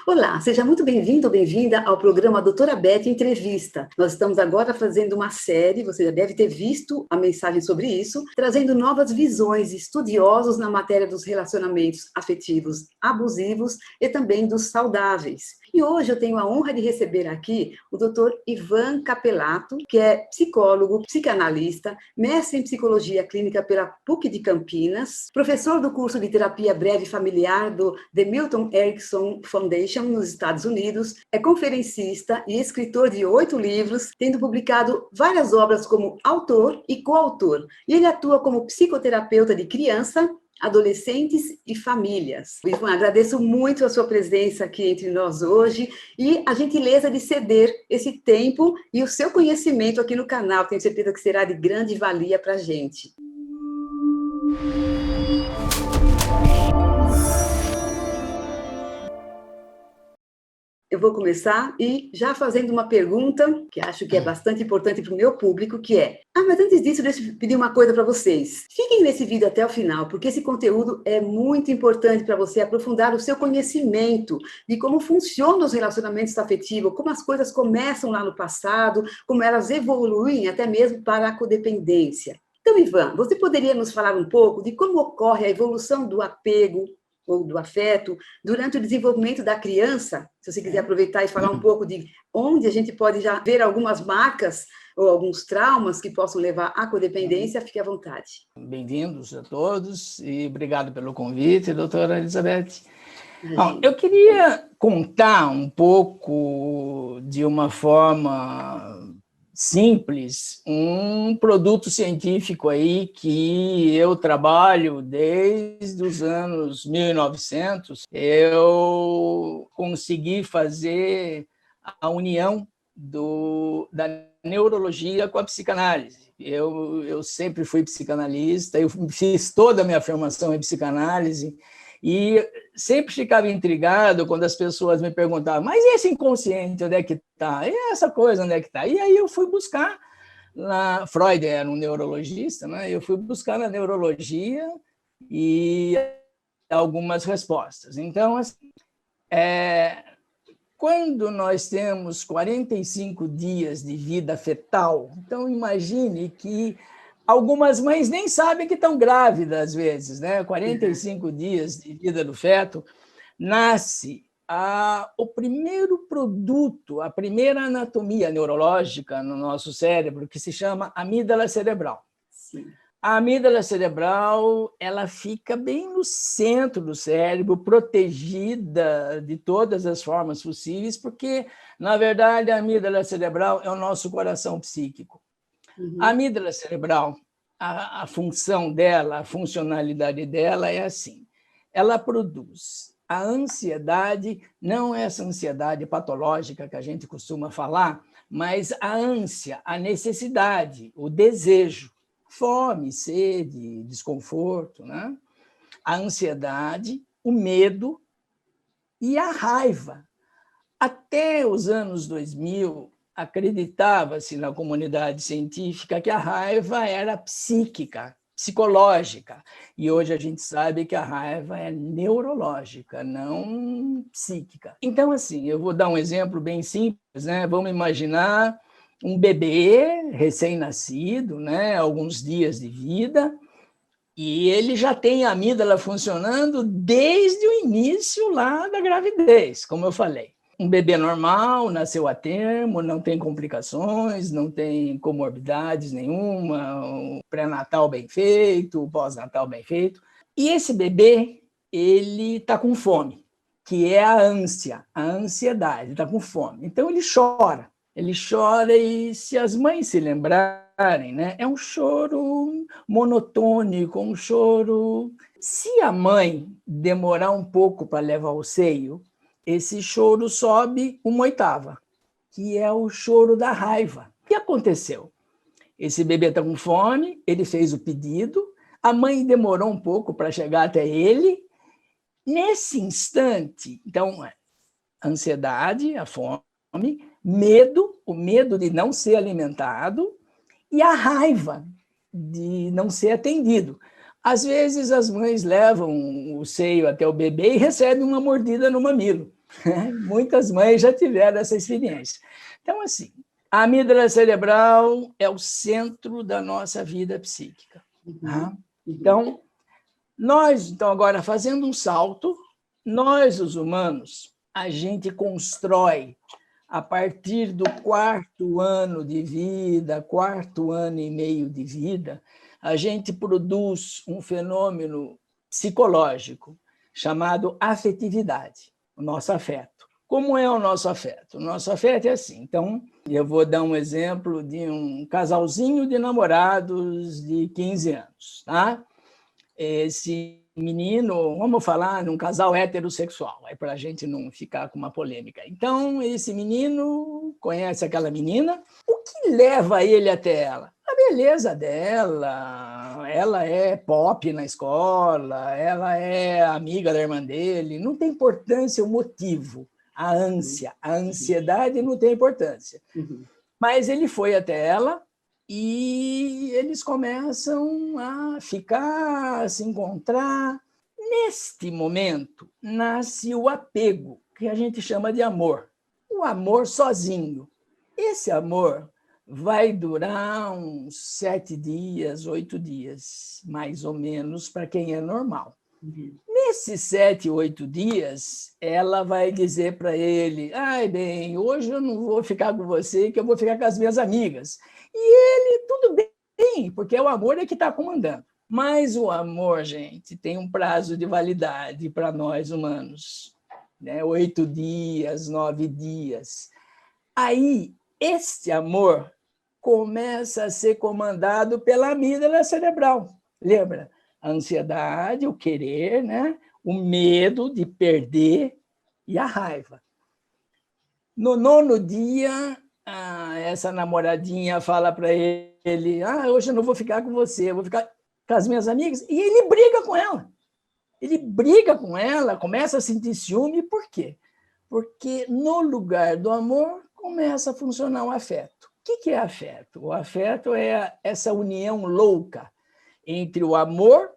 Olá, seja muito bem-vindo ou bem-vinda ao programa Doutora Beth Entrevista. Nós estamos agora fazendo uma série, você já deve ter visto a mensagem sobre isso, trazendo novas visões de estudiosos na matéria dos relacionamentos afetivos abusivos e também dos saudáveis. E hoje eu tenho a honra de receber aqui o Dr. Ivan Capelato, que é psicólogo, psicanalista, mestre em psicologia clínica pela PUC de Campinas, professor do curso de terapia breve familiar do The Milton Erickson Foundation nos Estados Unidos, é conferencista e escritor de 8 livros, tendo publicado várias obras como autor e coautor. E ele atua como psicoterapeuta de criança, adolescentes e famílias. Ivan, agradeço muito a sua presença aqui entre nós hoje e a gentileza de ceder esse tempo e o seu conhecimento aqui no canal. Tenho certeza que será de grande valia para a gente. Eu vou começar e já fazendo uma pergunta que acho que é bastante importante para o meu público, que é... mas antes disso, deixa eu pedir uma coisa para vocês. Fiquem nesse vídeo até o final, porque esse conteúdo é muito importante para você aprofundar o seu conhecimento de como funcionam os relacionamentos afetivos, como as coisas começam lá no passado, como elas evoluem até mesmo para a codependência. Então, Ivan, você poderia nos falar um pouco de como ocorre a evolução do apego ou do afeto, durante o desenvolvimento da criança, se você quiser aproveitar e falar um pouco de onde a gente pode já ver algumas marcas ou alguns traumas que possam levar à codependência, fique à vontade. Bem-vindos a todos e obrigado pelo convite, doutora Elizabeth. Bom, eu queria contar um pouco, de uma forma simples, um produto científico aí que eu trabalho desde os anos 1900. Eu consegui fazer a união da neurologia com a psicanálise. Eu sempre fui psicanalista, eu fiz toda a minha formação em psicanálise e sempre ficava intrigado quando as pessoas me perguntavam, mas e esse inconsciente, onde é que está? E essa coisa, onde é que está? E aí eu fui buscar, Freud era um neurologista, né? Eu fui buscar na neurologia e algumas respostas. Então, assim, quando nós temos 45 dias de vida fetal, então imagine que algumas mães nem sabem que estão grávidas, às vezes, né? 45 dias de vida do feto, nasce o primeiro produto, a primeira anatomia neurológica no nosso cérebro, que se chama amígdala cerebral. Sim. A amígdala cerebral, ela fica bem no centro do cérebro, protegida de todas as formas possíveis, porque, na verdade, a amígdala cerebral é o nosso coração psíquico. A amígdala cerebral, a função dela, a funcionalidade dela é assim: ela produz a ansiedade, não essa ansiedade patológica que a gente costuma falar, mas a ânsia, a necessidade, o desejo, fome, sede, desconforto, né? A ansiedade, o medo e a raiva. Até os anos 2000, acreditava-se na comunidade científica que a raiva era psíquica, psicológica. E hoje a gente sabe que a raiva é neurológica, não psíquica. Então, assim, eu vou dar um exemplo bem simples, né? Vamos imaginar um bebê recém-nascido, né? Alguns dias de vida, e ele já tem a amígdala funcionando desde o início lá da gravidez, como eu falei. Um bebê normal, nasceu a termo, não tem complicações, não tem comorbidades nenhuma, um pré-natal bem feito, pós-natal bem feito. E esse bebê, ele está com fome, que é a ânsia, a ansiedade, está com fome. Então ele chora e se as mães se lembrarem, né, é um choro monotônico, um choro... Se a mãe demorar um pouco para levar o seio, esse choro sobe uma oitava, que é o choro da raiva. O que aconteceu? Esse bebê está com fome, ele fez o pedido, a mãe demorou um pouco para chegar até ele. Nesse instante, então, ansiedade, a fome, medo, o medo de não ser alimentado e a raiva de não ser atendido. Às vezes, as mães levam o seio até o bebê e recebem uma mordida no mamilo. Muitas mães já tiveram essa experiência. Então, assim, a amígdala cerebral é o centro da nossa vida psíquica. Tá? Então, agora, fazendo um salto, nós, os humanos, a gente constrói, a partir do 4º ano de vida, 4º ano e meio de vida, a gente produz um fenômeno psicológico chamado afetividade, o nosso afeto. Como é o nosso afeto? O nosso afeto é assim. Então, eu vou dar um exemplo de um casalzinho de namorados de 15 anos. Tá? Esse menino, vamos falar num casal heterossexual, para a gente não ficar com uma polêmica. Então, esse menino conhece aquela menina. O que leva ele até ela? A beleza dela, ela é pop na escola, ela é amiga da irmã dele, não tem importância o motivo, a ânsia, a ansiedade não tem importância. Mas ele foi até ela e eles começam a ficar, a se encontrar. Neste momento, nasce o apego, que a gente chama de amor. O amor sozinho. Esse amor vai durar uns 7 dias, 8 dias, mais ou menos, para quem é normal. Nesses 7, 8 dias, ela vai dizer para ele: ai, bem, hoje eu não vou ficar com você, que eu vou ficar com as minhas amigas. E ele, tudo bem, porque o amor é que está comandando. Mas o amor, gente, tem um prazo de validade para nós humanos, né? 8 dias, 9 dias. Aí, este amor começa a ser comandado pela amígdala cerebral. Lembra? A ansiedade, o querer, né? O medo de perder e a raiva. No 9º dia, essa namoradinha fala para ele: hoje eu não vou ficar com você, eu vou ficar com as minhas amigas. E ele briga com ela. Ele briga com ela, começa a sentir ciúme. Por quê? Porque no lugar do amor começa a funcionar o afeto. O que é afeto? O afeto é essa união louca entre o amor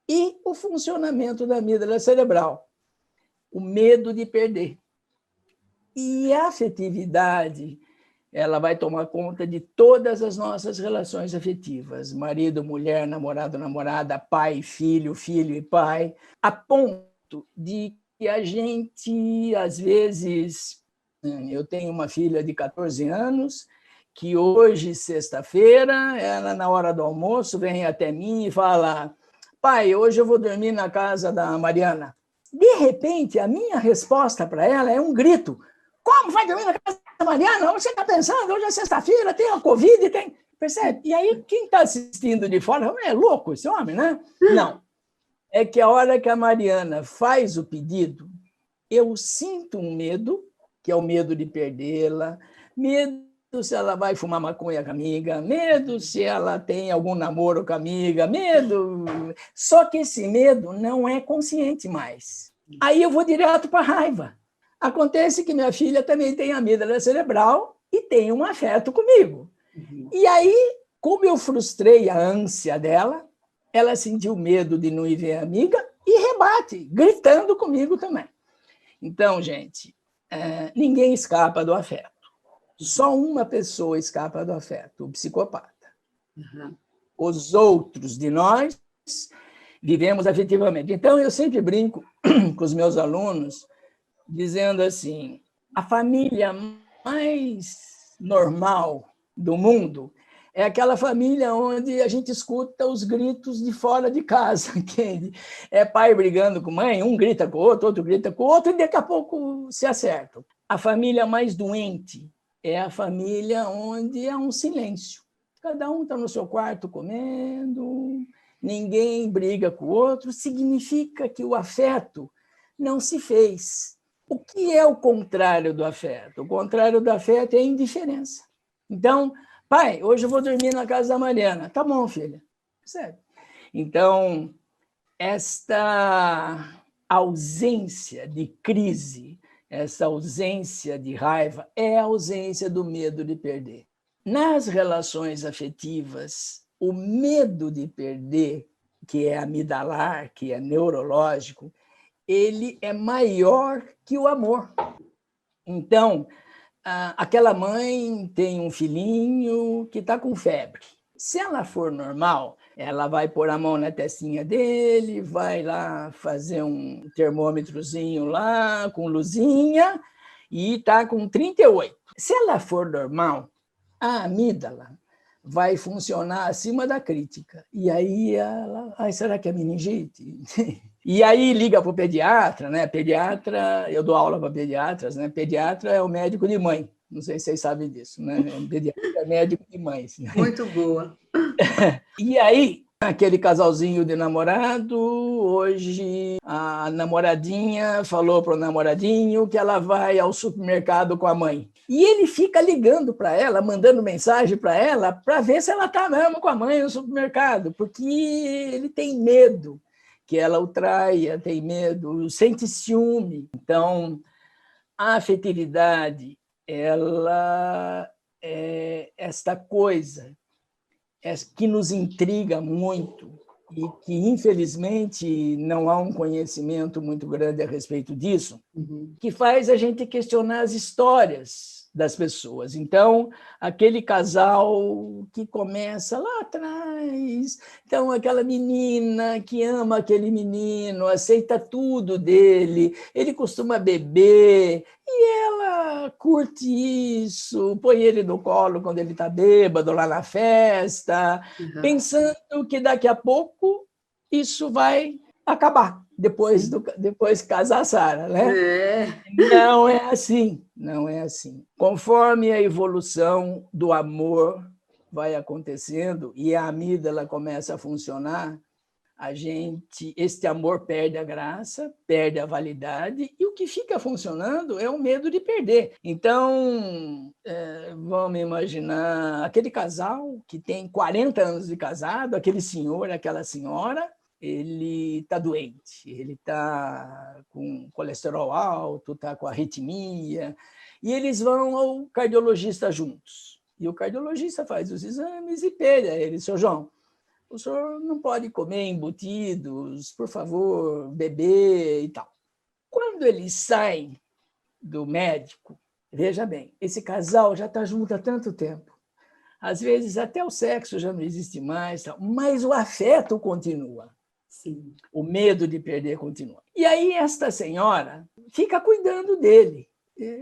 e o funcionamento da amígdala cerebral. O medo de perder. E a afetividade, ela vai tomar conta de todas as nossas relações afetivas. Marido, mulher, namorado, namorada, pai, filho, filho e pai. A ponto de que a gente, às vezes... Eu tenho uma filha de 14 anos, que hoje, sexta-feira, ela, na hora do almoço, vem até mim e fala: pai, hoje eu vou dormir na casa da Mariana. De repente, a minha resposta para ela é um grito: como vai dormir na casa da Mariana? Você está pensando, hoje é sexta-feira, tem a Covid, tem... Percebe? E aí, quem está assistindo de fora, é louco esse homem, né? Não. É que a hora que a Mariana faz o pedido, eu sinto um medo, que é o medo de perdê-la, medo se ela vai fumar maconha com a amiga, medo se ela tem algum namoro com a amiga, medo... Só que esse medo não é consciente mais. Aí eu vou direto para a raiva. Acontece que minha filha também tem amígdala cerebral e tem um afeto comigo. E aí, como eu frustrei a ânsia dela, ela sentiu medo de não ir ver a amiga e rebate, gritando comigo também. Então, gente, ninguém escapa do afeto. Só uma pessoa escapa do afeto, o psicopata. Os outros de nós vivemos afetivamente. Então, eu sempre brinco com os meus alunos, dizendo assim: a família mais normal do mundo é aquela família onde a gente escuta os gritos de fora de casa, entende? É pai brigando com mãe, um grita com o outro, outro grita com o outro, e daqui a pouco se acertam. A família mais doente é a família onde há um silêncio. Cada um está no seu quarto comendo, ninguém briga com o outro, significa que o afeto não se fez. O que é o contrário do afeto? O contrário do afeto é a indiferença. Então, pai, hoje eu vou dormir na casa da Mariana. Tá bom, filha. Sério. Então, esta ausência de crise, essa ausência de raiva, é a ausência do medo de perder. Nas relações afetivas, o medo de perder, que é amidalar, que é neurológico, ele é maior que o amor. Então, aquela mãe tem um filhinho que está com febre. Se ela for normal, ela vai pôr a mão na testinha dele, vai lá fazer um termômetrozinho lá, com luzinha, e está com 38. Se ela for normal, a amígdala vai funcionar acima da crítica. E aí ela... será que é meningite? E aí liga para o pediatra, né? Pediatra, eu dou aula para pediatras, né? Pediatra é o médico de mãe. Não sei se vocês sabem disso, né? Pediatra é médico de mães. Muito boa. E aí, aquele casalzinho de namorado, hoje a namoradinha falou para o namoradinho que ela vai ao supermercado com a mãe. E ele fica ligando para ela, mandando mensagem para ela, para ver se ela está mesmo com a mãe no supermercado, porque ele tem medo que ela o traia, tem medo, sente ciúme. Então, a afetividade, ela é esta coisa que nos intriga muito e que, infelizmente, não há um conhecimento muito grande a respeito disso, que faz a gente questionar as histórias das pessoas. Então, aquele casal que começa lá atrás, então aquela menina que ama aquele menino, aceita tudo dele, ele costuma beber, e ela curte isso, põe ele no colo quando ele está bêbado lá na festa, pensando que daqui a pouco isso vai acabar, depois que casar a Sara, né? Não é assim, não é assim. Conforme a evolução do amor vai acontecendo e a amígdala começa a funcionar, este amor perde a graça, perde a validade, e o que fica funcionando é o medo de perder. Então, vamos imaginar aquele casal que tem 40 anos de casado, aquele senhor, aquela senhora, ele está doente, ele está com colesterol alto, está com arritmia, e eles vão ao cardiologista juntos. E o cardiologista faz os exames e pede a ele: seu João, o senhor não pode comer embutidos, por favor, beber e tal. Quando eles saem do médico, veja bem, esse casal já está junto há tanto tempo. Às vezes até o sexo já não existe mais, mas o afeto continua. Sim. O medo de perder continua. E aí esta senhora fica cuidando dele.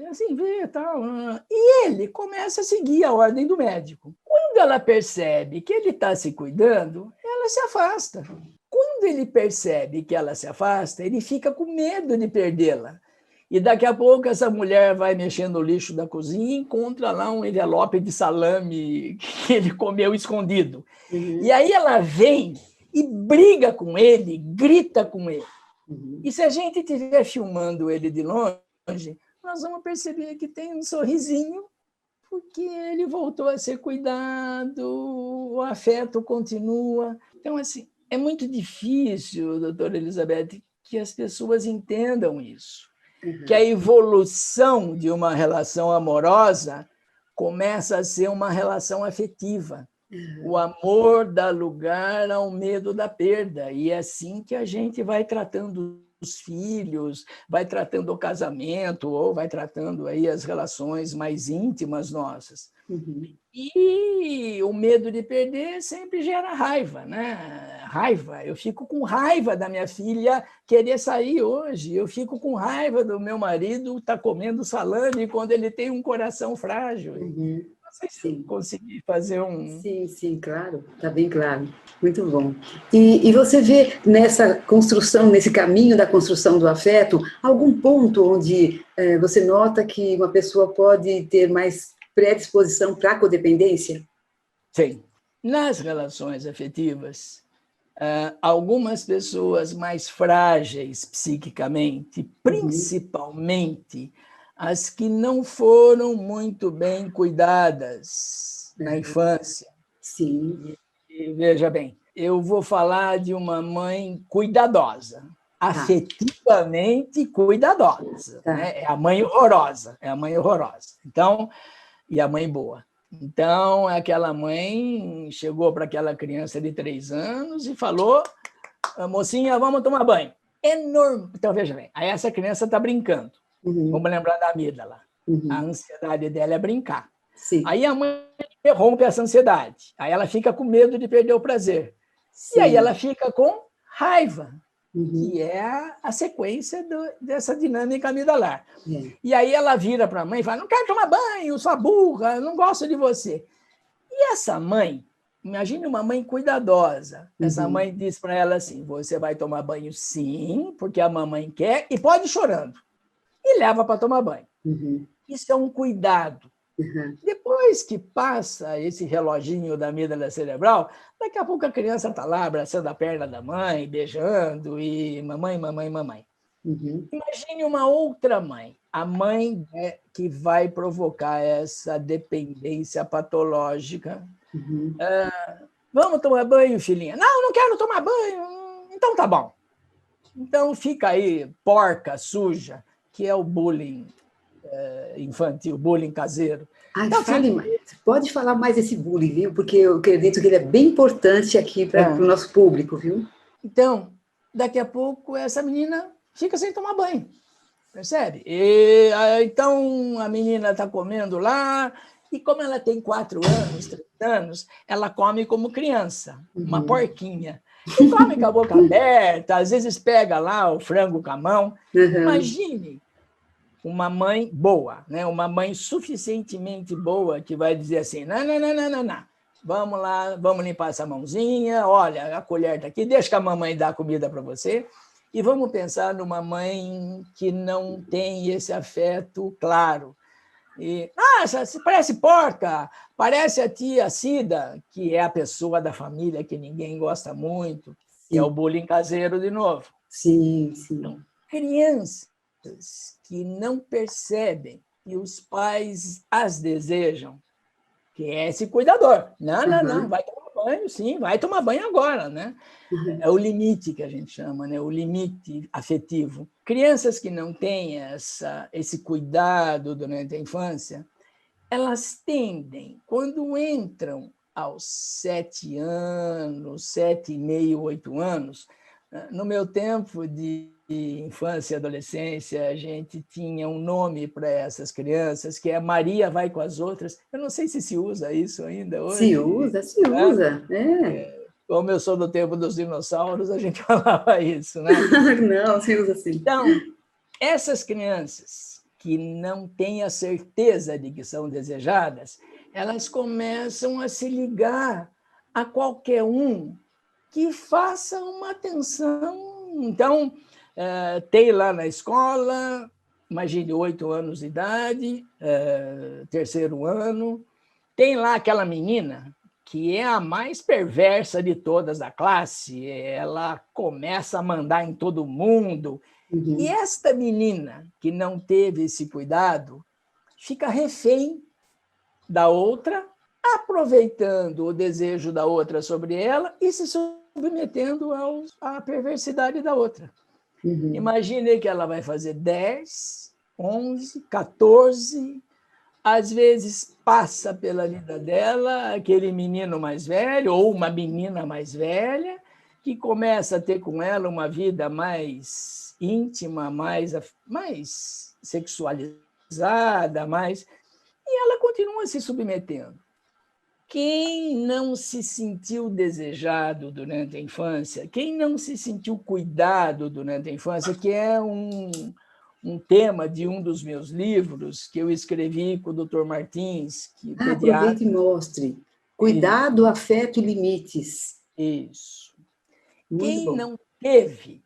Assim, vê, tal. E ele começa a seguir a ordem do médico. Quando ela percebe que ele está se cuidando, ela se afasta. Quando ele percebe que ela se afasta, ele fica com medo de perdê-la. E daqui a pouco essa mulher vai mexendo no lixo da cozinha e encontra lá um envelope de salame que ele comeu escondido. E aí ela vem e briga com ele, grita com ele. E se a gente estiver filmando ele de longe, nós vamos perceber que tem um sorrisinho, porque ele voltou a ser cuidado, o afeto continua. Então, assim, é muito difícil, doutora Elizabeth, que as pessoas entendam isso. Que a evolução de uma relação amorosa começa a ser uma relação afetiva. O amor dá lugar ao medo da perda, e é assim que a gente vai tratando os filhos, vai tratando o casamento, ou vai tratando aí as relações mais íntimas nossas. E o medo de perder sempre gera raiva, né? Raiva. Eu fico com raiva da minha filha querer sair hoje. Eu fico com raiva do meu marido estar comendo salame quando ele tem um coração frágil. Não sei se eu consegui fazer um... Sim, claro. Está bem claro. Muito bom. E você vê nessa construção, nesse caminho da construção do afeto, algum ponto onde você nota que uma pessoa pode ter mais predisposição para a codependência? Sim. Nas relações afetivas, algumas pessoas mais frágeis psiquicamente, principalmente as que não foram muito bem cuidadas na infância. Sim. E veja bem, eu vou falar de uma mãe cuidadosa, afetivamente cuidadosa. Né? É a mãe horrorosa, Então, e a mãe boa. Então, aquela mãe chegou para aquela criança de 3 anos e falou: mocinha, vamos tomar banho. enorme. Então, veja bem, aí essa criança está brincando. Vamos lembrar da amígdala. A ansiedade dela é brincar. Sim. Aí a mãe interrompe essa ansiedade. Aí ela fica com medo de perder o prazer. Sim. E aí ela fica com raiva, que é a sequência dessa dinâmica amidalar. E aí ela vira para a mãe e fala, não quero tomar banho, sua burra, eu não gosto de você. E essa mãe, imagine uma mãe cuidadosa. Essa mãe diz para ela assim, você vai tomar banho sim, porque a mamãe quer, e pode ir chorando. E leva para tomar banho. Isso é um cuidado. Depois que passa esse reloginho da amígdala cerebral, daqui a pouco a criança está lá abraçando a perna da mãe, beijando, e mamãe, mamãe, mamãe. Imagine uma outra mãe, a mãe que vai provocar essa dependência patológica. Vamos tomar banho, filhinha? Não, não quero tomar banho. Então tá bom. Então fica aí, porca, suja, que é o bullying infantil, bullying caseiro. Ai, Então, fale mais. Pode falar mais desse bullying, viu? Porque eu acredito que ele é bem importante aqui para o nosso público, viu? Então, daqui a pouco, essa menina fica sem tomar banho, percebe? E, então, a menina está comendo lá, e como ela tem 4 anos, 3 anos, ela come como criança, uma porquinha. E come com a boca aberta, às vezes pega lá o frango com a mão. Imagine uma mãe boa, né? Uma mãe suficientemente boa que vai dizer assim, não, não, não, não, não, não. Vamos lá, vamos limpar essa mãozinha, olha, a colher está aqui, deixa que a mamãe dá comida para você. E vamos pensar numa mãe que não tem esse afeto claro. E, você parece porca, parece a tia Cida, que é a pessoa da família que ninguém gosta muito, que é o bullying caseiro de novo. Sim, sim. Então, crianças que não percebem que os pais as desejam, que é esse cuidador. Não, não, não, vai tomar banho, sim, vai tomar banho agora, né? É o limite que a gente chama, né? O limite afetivo. Crianças que não têm esse cuidado durante a infância, elas tendem, quando entram aos 7 anos, 7,5, 8 anos, no meu tempo de infância e adolescência, a gente tinha um nome para essas crianças, que é Maria vai com as outras. Eu não sei se usa isso ainda hoje. Se usa, se usa. Como eu sou do tempo dos dinossauros, a gente falava isso, né? Não, se usa sim. Então, essas crianças que não têm a certeza de que são desejadas, elas começam a se ligar a qualquer um que faça uma atenção. Então, tem lá na escola, imagine 8 anos de idade, 3º ano, tem lá aquela menina que é a mais perversa de todas da classe, ela começa a mandar em todo mundo. E esta menina que não teve esse cuidado fica refém da outra, aproveitando o desejo da outra sobre ela e se submetendo à perversidade da outra. Imagine que ela vai fazer 10, 11, 14, às vezes passa pela vida dela aquele menino mais velho ou uma menina mais velha que começa a ter com ela uma vida mais íntima, mais sexualizada, e ela continua se submetendo. Quem não se sentiu desejado durante a infância, quem não se sentiu cuidado durante a infância, que é um tema de um dos meus livros que eu escrevi com o Dr. Martins, que pediatra. Aproveite e mostre. Cuidado, afeto e limites. Isso. Muito quem bom. não teve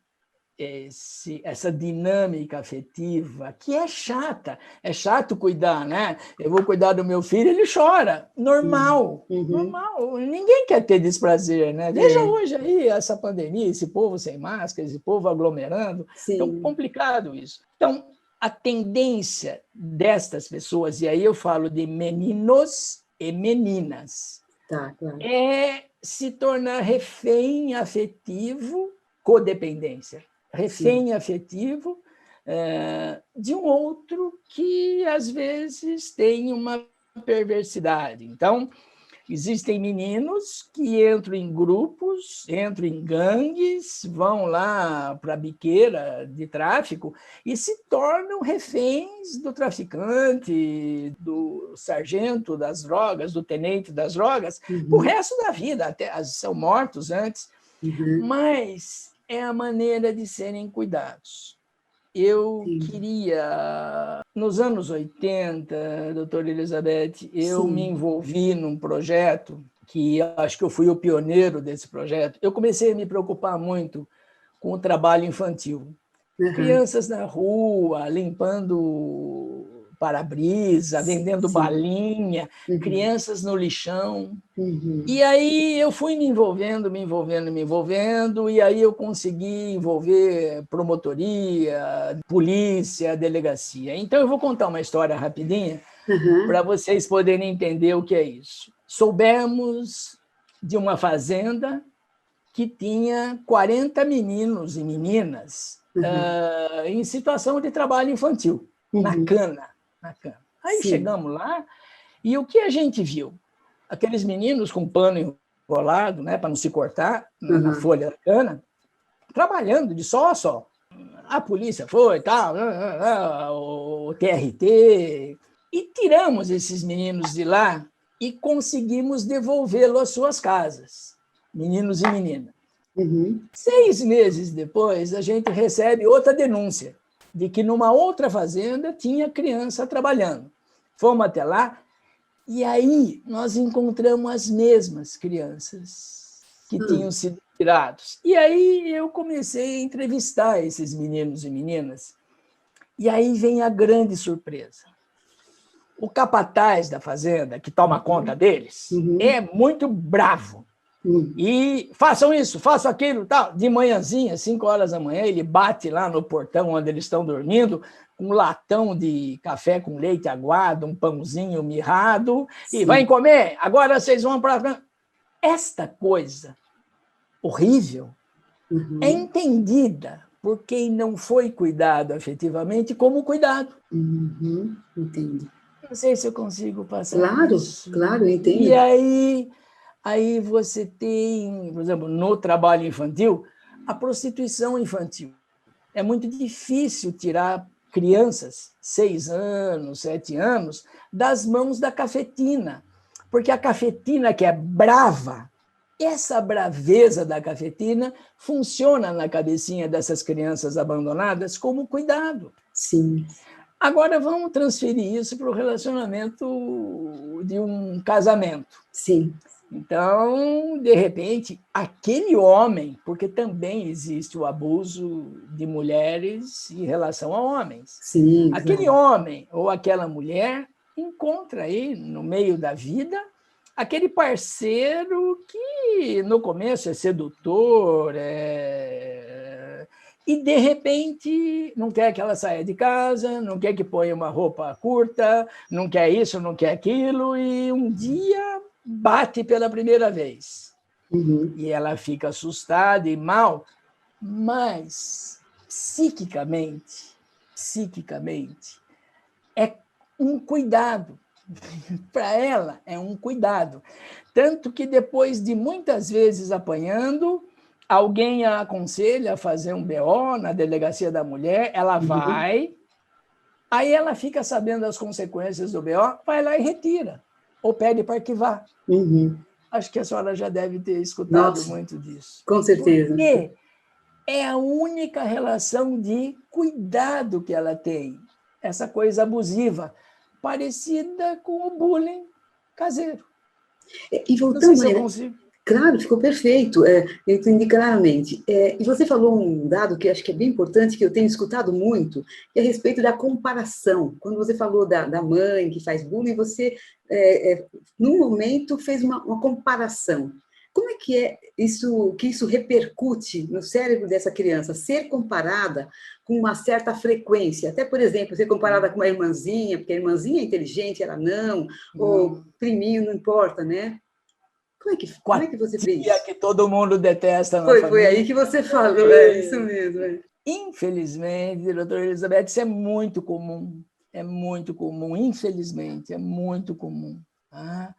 essa dinâmica afetiva, que é chata. É chato cuidar, né? Eu vou cuidar do meu filho, ele chora. Normal, normal. Ninguém quer ter desprazer, né? Veja hoje aí essa pandemia, esse povo sem máscara, esse povo aglomerando. Então, complicado isso. Então, a tendência destas pessoas, e aí eu falo de meninos e meninas, é se tornar refém afetivo, codependência. Refém afetivo de um outro que, às vezes, tem uma perversidade. Então, Existem meninos que entram em grupos, entram em gangues, vão lá para a biqueira de tráfico e se tornam reféns do traficante, do sargento das drogas, do tenente das drogas, o resto da vida, até são mortos antes. Mas é a maneira de serem cuidados. Eu queria, nos anos 80, doutora Elizabeth, eu me envolvi num projeto que acho que eu fui o pioneiro desse projeto. Eu comecei a me preocupar muito com o trabalho infantil. Crianças na rua, limpando para-brisa, vendendo balinha, crianças no lixão. E aí eu fui me envolvendo, e aí eu consegui envolver promotoria, polícia, delegacia. Então eu vou contar uma história rapidinha para vocês poderem entender o que é isso. Soubemos de uma fazenda que tinha 40 meninos e meninas em situação de trabalho infantil, na cana. Aí chegamos lá e o que a gente viu? Aqueles meninos com pano enrolado, né, para não se cortar na folha da cana, trabalhando de sol a sol. A polícia foi, tal, o TRT, e tiramos esses meninos de lá e conseguimos devolvê-los às suas casas, meninos e meninas. 6 meses depois, a gente recebe outra denúncia de que numa outra fazenda tinha criança trabalhando. Fomos até lá, e aí nós encontramos as mesmas crianças que tinham sido tirados. E aí eu comecei a entrevistar esses meninos e meninas. E aí vem a grande surpresa. O capataz da fazenda, que toma conta deles, é muito bravo. E façam isso, façam aquilo, tal. De manhãzinha, 5 horas da manhã, ele bate lá no portão onde eles estão dormindo, um latão de café com leite aguado, um pãozinho mirrado, e vai comer, agora vocês vão para... Esta coisa horrível é entendida por quem não foi cuidado afetivamente como cuidado. Entendi. Não sei se eu consigo passar Claro, isso. claro, eu entendo. E aí você tem, por exemplo, no trabalho infantil, a prostituição infantil. É muito difícil tirar crianças, 6 anos, 7 anos, das mãos da cafetina, porque a cafetina, que é brava, essa braveza da cafetina funciona na cabecinha dessas crianças abandonadas como cuidado. Sim. Agora vamos transferir isso para o relacionamento de um casamento. Sim. Então, de repente, aquele homem, porque também existe o abuso de mulheres em relação a homens. Sim, aquele homem ou aquela mulher encontra aí, no meio da vida, aquele parceiro que no começo é sedutor, e de repente não quer que ela saia de casa, não quer que ponha uma roupa curta, não quer isso, não quer aquilo, e um dia bate pela primeira vez. E ela fica assustada e mal, mas psiquicamente, é um cuidado. Para ela, é um cuidado. Tanto que depois de muitas vezes apanhando, alguém a aconselha a fazer um BO na delegacia da mulher, ela vai, aí ela fica sabendo as consequências do BO, vai lá e retira, ou pede para arquivar. Acho que a senhora já deve ter escutado muito disso. Com certeza. Porque é a única relação de cuidado que ela tem, essa coisa abusiva, parecida com o bullying caseiro. E voltando, não sei se eu consigo. Claro, ficou perfeito, eu entendi claramente. E você falou um dado que acho que é bem importante, que eu tenho escutado muito, que é a respeito da comparação. Quando você falou da mãe que faz bullying, você, num momento, fez uma comparação. Como é que isso repercute no cérebro dessa criança? Ser comparada com uma certa frequência. Até, por exemplo, ser comparada com uma irmãzinha, porque a irmãzinha é inteligente, ela não, ou priminho, não importa, né? Como é que você fez isso? Que todo mundo detesta na família. Foi aí que você falou, é isso mesmo. Infelizmente, doutora Elizabeth, isso é muito comum. É muito comum, infelizmente, é muito comum. Tá?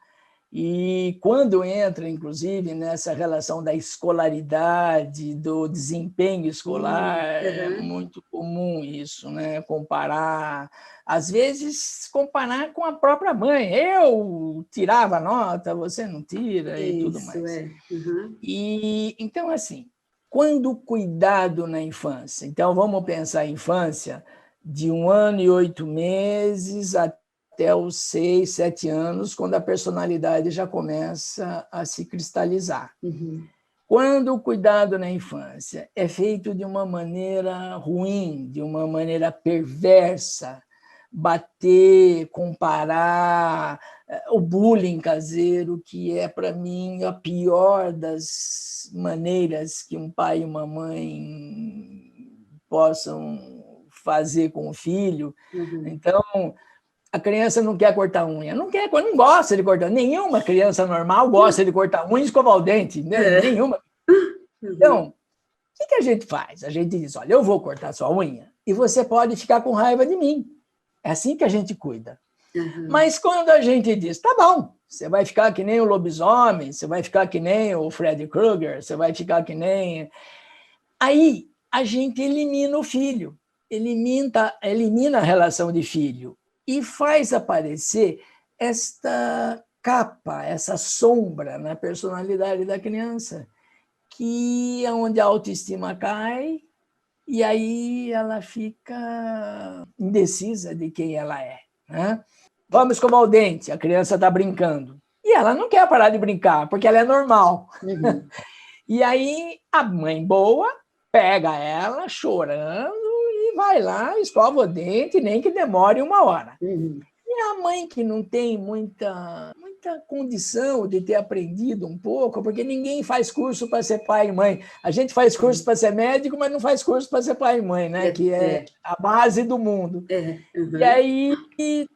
E quando entra, inclusive, nessa relação da escolaridade, do desempenho escolar, é muito comum isso, né? Comparar, às vezes, comparar com a própria mãe. Eu tirava nota, você não tira e tudo Isso, mais. é. Uhum. E então, assim, quando o cuidado na infância, então vamos pensar a infância de 1 ano e 8 meses até os 6, 7 anos, quando a personalidade já começa a se cristalizar. Uhum. Quando o cuidado na infância é feito de uma maneira ruim, de uma maneira perversa, bater, comparar, o bullying caseiro, que é, para mim, a pior das maneiras que um pai e uma mãe possam fazer com o filho. Então, a criança não quer cortar unha, não quer, não gosta de cortar. Nenhuma criança normal gosta de cortar unha e escovar o dente, né? Nenhuma. Então, o que a gente faz? A gente diz, olha, eu vou cortar sua unha e você pode ficar com raiva de mim. É assim que a gente cuida. Mas quando a gente diz, tá bom, você vai ficar que nem o lobisomem, você vai ficar que nem o Freddy Krueger, você vai ficar que nem... Aí a gente elimina o filho, elimina a relação de filho e faz aparecer esta capa, essa sombra na personalidade da criança, que é onde a autoestima cai e aí ela fica indecisa de quem ela é, né? Vamos escovar o dente, a criança está brincando. E ela não quer parar de brincar, porque ela é normal. E aí a mãe boa pega ela chorando e vai lá, escova o dente, nem que demore 1 hora. E a mãe que não tem muita condição de ter aprendido um pouco, porque ninguém faz curso para ser pai e mãe. A gente faz curso para ser médico, mas não faz curso para ser pai e mãe, né? Que é a base do mundo. E aí,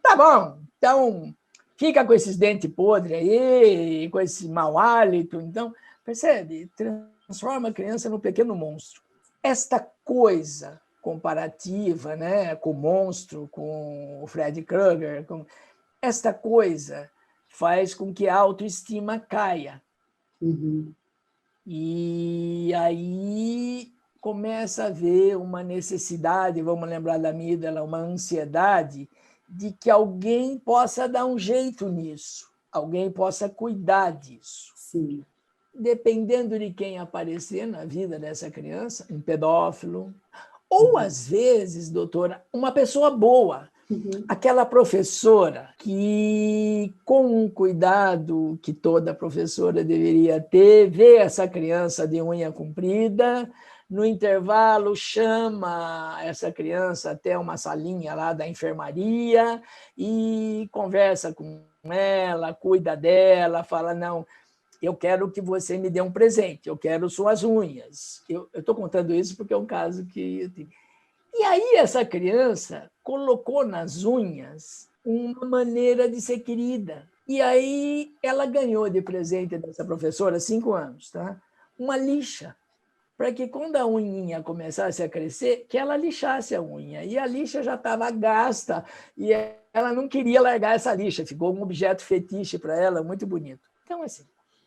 tá bom, então fica com esses dentes podres aí, com esse mau hálito. Então, percebe? Transforma a criança num pequeno monstro. Esta coisa comparativa, né, com o monstro, com o Freddy Krueger, esta coisa faz com que a autoestima caia. E aí começa a haver uma necessidade, vamos lembrar da amígdala, uma ansiedade de que alguém possa dar um jeito nisso, alguém possa cuidar disso. Sim. Dependendo de quem aparecer na vida dessa criança, um pedófilo, ou, às vezes, doutora, uma pessoa boa, aquela professora que, com um cuidado que toda professora deveria ter, vê essa criança de unha comprida, no intervalo chama essa criança até uma salinha lá da enfermaria e conversa com ela, cuida dela, fala, não, eu quero que você me dê um presente, eu quero suas unhas. Eu estou contando isso porque é um caso que eu tive. E aí essa criança colocou nas unhas uma maneira de ser querida. E aí ela ganhou de presente dessa professora, 5 anos, tá? Uma lixa, para que quando a unhinha começasse a crescer, que ela lixasse a unha. E a lixa já estava gasta e ela não queria largar essa lixa, ficou um objeto fetiche para ela, muito bonito. Então, assim,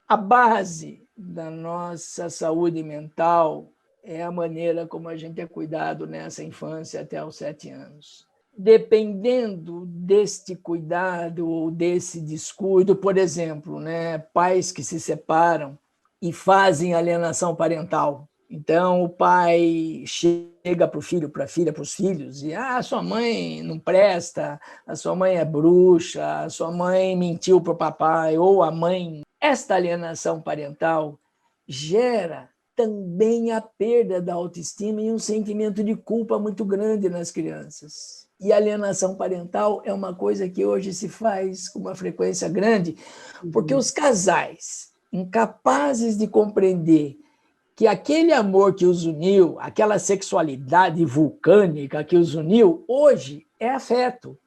a base da nossa saúde mental é a maneira como a gente é cuidado nessa infância até os 7 anos. Dependendo deste cuidado ou desse descuido, por exemplo, né, pais que se separam e fazem alienação parental. Então, o pai chega para o filho, para a filha, para os filhos, e sua mãe não presta, a sua mãe é bruxa, a sua mãe mentiu para o papai, ou a mãe. Esta alienação parental gera também a perda da autoestima e um sentimento de culpa muito grande nas crianças. E a alienação parental é uma coisa que hoje se faz com uma frequência grande, porque os casais incapazes de compreender que aquele amor que os uniu, aquela sexualidade vulcânica que os uniu, hoje é afeto.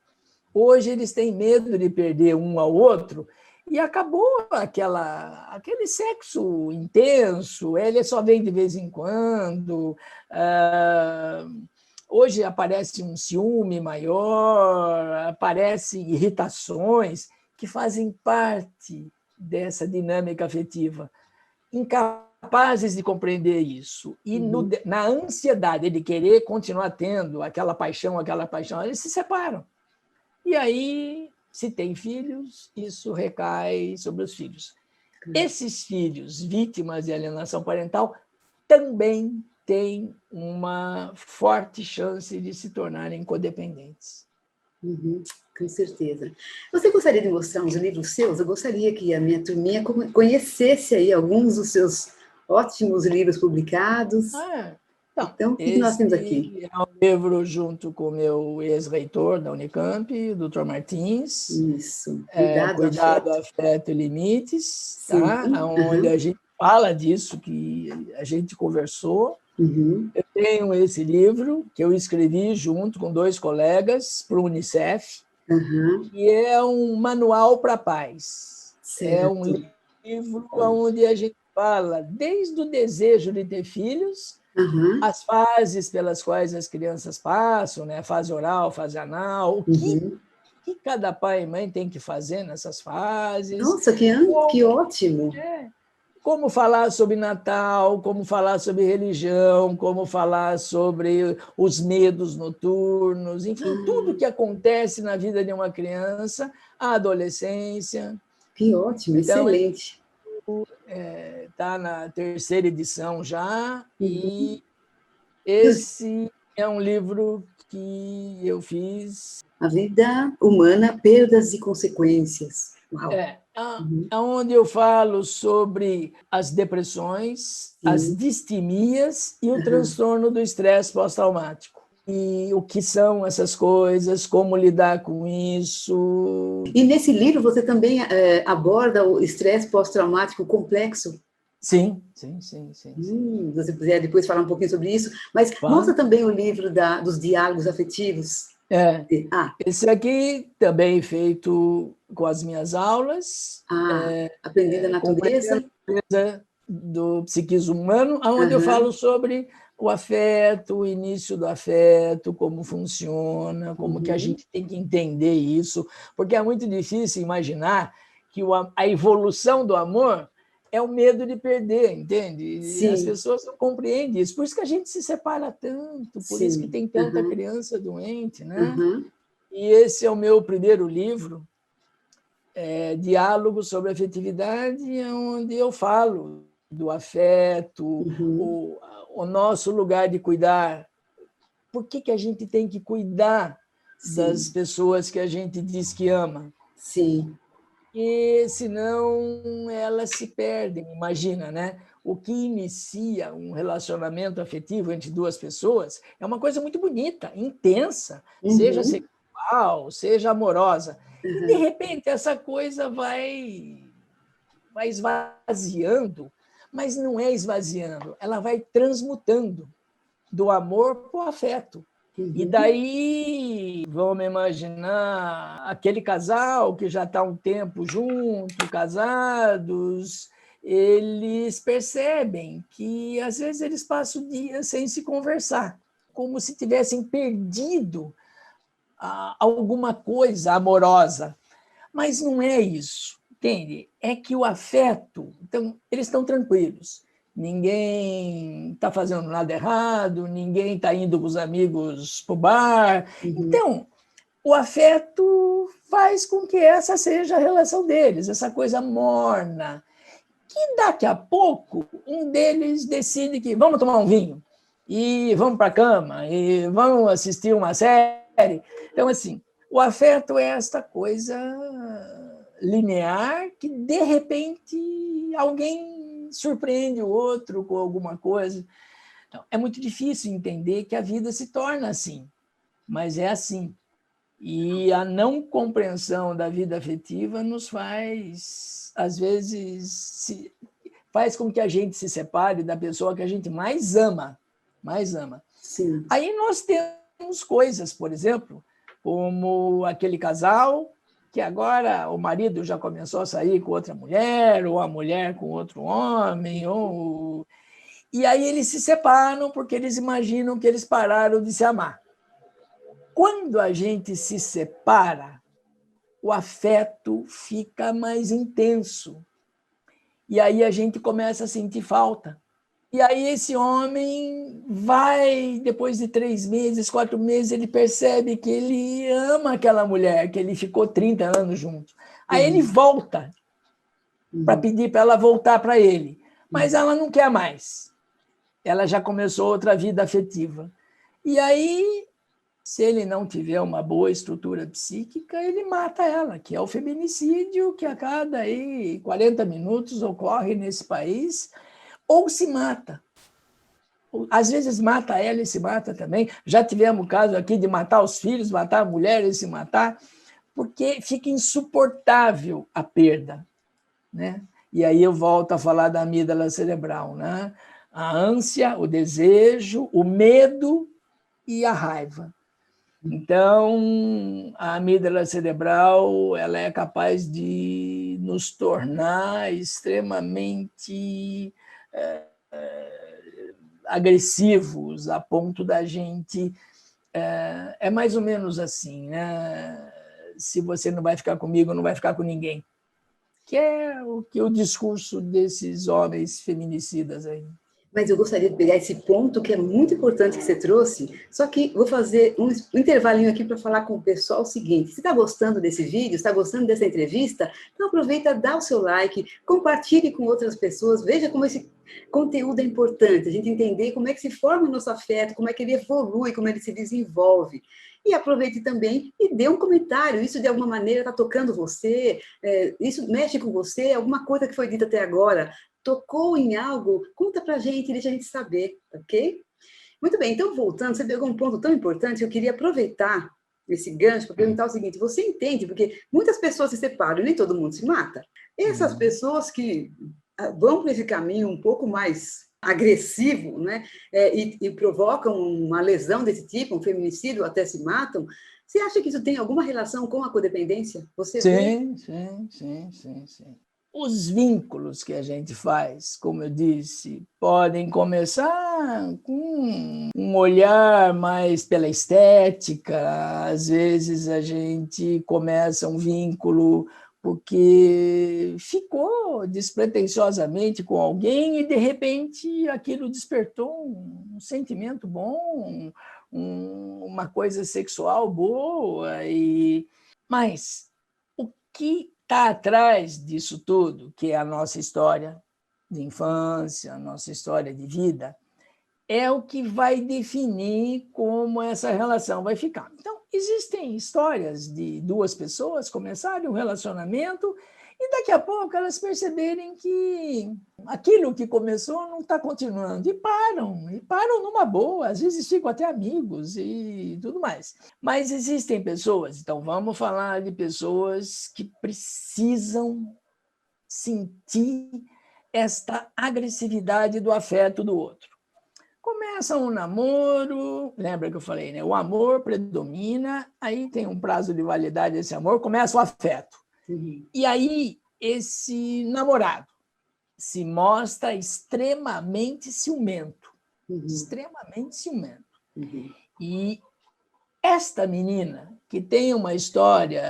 Hoje eles têm medo de perder um ao outro e acabou aquele sexo intenso, ele só vem de vez em quando. Hoje aparece um ciúme maior, aparecem irritações que fazem parte dessa dinâmica afetiva, incapazes de compreender isso, e na ansiedade de querer continuar tendo aquela paixão, eles se separam. E aí, se tem filhos, isso recai sobre os filhos. Esses filhos, vítimas de alienação parental, também têm uma forte chance de se tornarem codependentes. Com certeza. Você gostaria de mostrar uns livros seus? Eu gostaria que a minha turminha conhecesse aí alguns dos seus ótimos livros publicados. Então, o que nós temos aqui? É um livro junto com o meu ex-reitor da Unicamp, o Dr. Martins. Isso. Cuidado, Afeto e Limites, tá? Onde a gente fala disso, que a gente conversou. Eu tenho esse livro que eu escrevi junto com 2 colegas para o Unicef, que é um manual para a paz. Certo. É um livro onde a gente fala desde o desejo de ter filhos, as fases pelas quais as crianças passam, né? Fase oral, fase anal, o que cada pai e mãe tem que fazer nessas fases. Nossa, que ótimo! Como falar sobre Natal, como falar sobre religião, como falar sobre os medos noturnos, enfim, tudo que acontece na vida de uma criança, a adolescência. Que ótimo, então, excelente. Está na 3ª edição já, e esse é um livro que eu fiz. A Vida Humana, Perdas e Consequências. Uau. Onde eu falo sobre as depressões, as distimias e o transtorno do estresse pós-traumático. E o que são essas coisas, como lidar com isso. E nesse livro você também aborda o estresse pós-traumático complexo? Sim. Se você puder depois falar um pouquinho sobre isso. Mas mostra também o livro dos diálogos afetivos. Esse aqui também feito com as minhas aulas. Aprendendo a Natureza. Do psiquismo humano, onde eu falo sobre o afeto, o início do afeto, como funciona, como que a gente tem que entender isso, porque é muito difícil imaginar que a evolução do amor é o medo de perder, entende? Sim. E as pessoas não compreendem isso. Por isso que a gente se separa tanto, por isso que tem tanta criança doente, né? E esse é o meu primeiro livro, Diálogo sobre Afetividade, onde eu falo do afeto, o nosso lugar de cuidar. Por que a gente tem que cuidar das pessoas que a gente diz que ama? Sim. E senão elas se perdem, imagina, né? O que inicia um relacionamento afetivo entre 2 pessoas é uma coisa muito bonita, intensa, seja sexual, seja amorosa. E, de repente, essa coisa vai esvaziando, mas não é esvaziando, ela vai transmutando do amor para o afeto. E daí, vamos imaginar aquele casal que já está há um tempo junto, casados, eles percebem que, às vezes, eles passam dias sem se conversar, como se tivessem perdido alguma coisa amorosa. Mas não é isso, entende? É que o afeto, então, eles estão tranquilos. Ninguém está fazendo nada errado, ninguém está indo com os amigos para o bar. Então, o afeto faz com que essa seja a relação deles, essa coisa morna. Que daqui a pouco um deles decide que vamos tomar um vinho, e vamos para a cama, e vamos assistir uma série. Então, assim, o afeto é esta coisa linear que, de repente, alguém surpreende o outro com alguma coisa. Então, é muito difícil entender que a vida se torna assim, mas é assim. E a não compreensão da vida afetiva nos faz, às vezes, faz com que a gente se separe da pessoa que a gente mais ama. Mais ama. Sim. Aí nós temos coisas, por exemplo, como aquele casal que agora o marido já começou a sair com outra mulher, ou a mulher com outro homem, e aí eles se separam porque eles imaginam que eles pararam de se amar. Quando a gente se separa, o afeto fica mais intenso, E aí a gente começa a sentir falta. E aí esse homem vai, depois de 3 meses, 4 meses, ele percebe que ele ama aquela mulher, que ele ficou 30 anos junto. Aí ele volta para pedir para ela voltar para ele. Mas ela não quer mais. Ela já começou outra vida afetiva. E aí, se ele não tiver uma boa estrutura psíquica, ele mata ela, que é o feminicídio que a cada aí 40 minutos ocorre nesse país, ou se mata. Às vezes mata ela e se mata também. Já tivemos o caso aqui de matar os filhos, matar a mulher e se matar, porque fica insuportável a perda, né? E aí eu volto a falar da amígdala cerebral, né? A ânsia, o desejo, o medo e a raiva. Então, a amígdala cerebral ela é capaz de nos tornar extremamente agressivos, a ponto da gente... É mais ou menos assim, né? Se você não vai ficar comigo, não vai ficar com ninguém. Que é o discurso desses homens feminicidas aí. Mas eu gostaria de pegar esse ponto que é muito importante que você trouxe, só que vou fazer um intervalinho aqui para falar com o pessoal o seguinte: se está gostando desse vídeo, está gostando dessa entrevista, então aproveita, dá o seu like, compartilhe com outras pessoas, veja como esse conteúdo é importante, a gente entender como é que se forma o nosso afeto, como é que ele evolui, como ele se desenvolve. E aproveite também e dê um comentário, isso de alguma maneira está tocando você, isso mexe com você, alguma coisa que foi dita até agora, tocou em algo, conta pra gente, deixa a gente saber, ok? Muito bem, então voltando, você pegou um ponto tão importante, eu queria aproveitar esse gancho para perguntar o seguinte: você entende, porque muitas pessoas se separam e nem todo mundo se mata. Essas pessoas que vão por esse caminho um pouco mais agressivo, né, e provocam uma lesão desse tipo, um feminicídio, até se matam, você acha que isso tem alguma relação com a codependência? Você vê? Sim. Os vínculos que a gente faz, como eu disse, podem começar com um olhar mais pela estética. Às vezes a gente começa um vínculo porque ficou despretensiosamente com alguém e, de repente, aquilo despertou um sentimento bom, uma coisa sexual boa. Mas o que está atrás disso tudo, que é a nossa história de infância, a nossa história de vida, é o que vai definir como essa relação vai ficar. Então, existem histórias de 2 pessoas começarem um relacionamento e daqui a pouco elas perceberem que aquilo que começou não está continuando e param numa boa, às vezes ficam até amigos e tudo mais. Mas existem pessoas, então vamos falar de pessoas que precisam sentir esta agressividade do afeto do outro. Começa um namoro, lembra que eu falei, né? O amor predomina, aí tem um prazo de validade desse amor, começa o afeto. E aí esse namorado se mostra extremamente ciumento. Extremamente ciumento. E esta menina, que tem uma história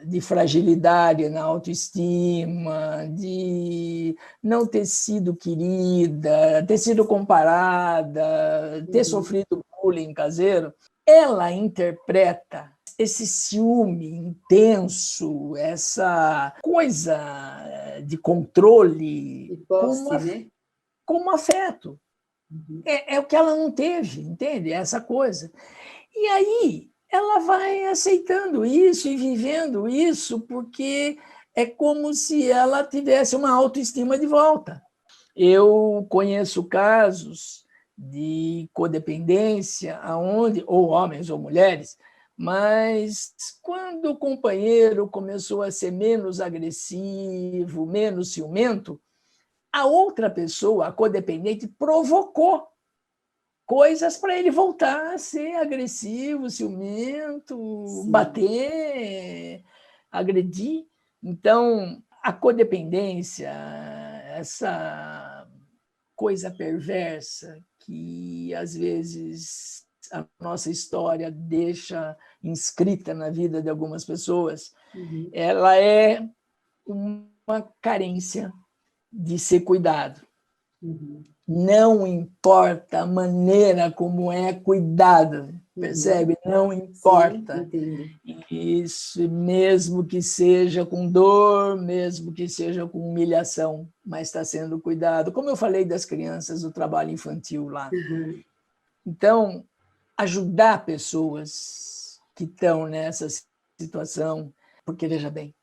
de fragilidade na autoestima, de não ter sido querida, ter sido comparada, ter sofrido bullying caseiro, ela interpreta esse ciúme intenso, essa coisa de controle, E posse, né? como afeto. É o que ela não teve, entende? Essa coisa. E aí ela vai aceitando isso e vivendo isso, porque é como se ela tivesse uma autoestima de volta. Eu conheço casos de codependência, aonde, ou homens ou mulheres, mas quando o companheiro começou a ser menos agressivo, menos ciumento, a outra pessoa, a codependente, provocou coisas para ele voltar a ser agressivo, ciumento, bater, agredir. Então, a codependência, essa coisa perversa que, às vezes, a nossa história deixa inscrita na vida de algumas pessoas, ela é uma carência de ser cuidado. Uhum. Não importa a maneira como é cuidado, percebe? Não importa. Sim, entendo. Isso, mesmo que seja com dor, mesmo que seja com humilhação, mas está sendo cuidado. Como eu falei das crianças do trabalho infantil lá. Uhum. Então, ajudar pessoas que estão nessa situação, porque, veja bem,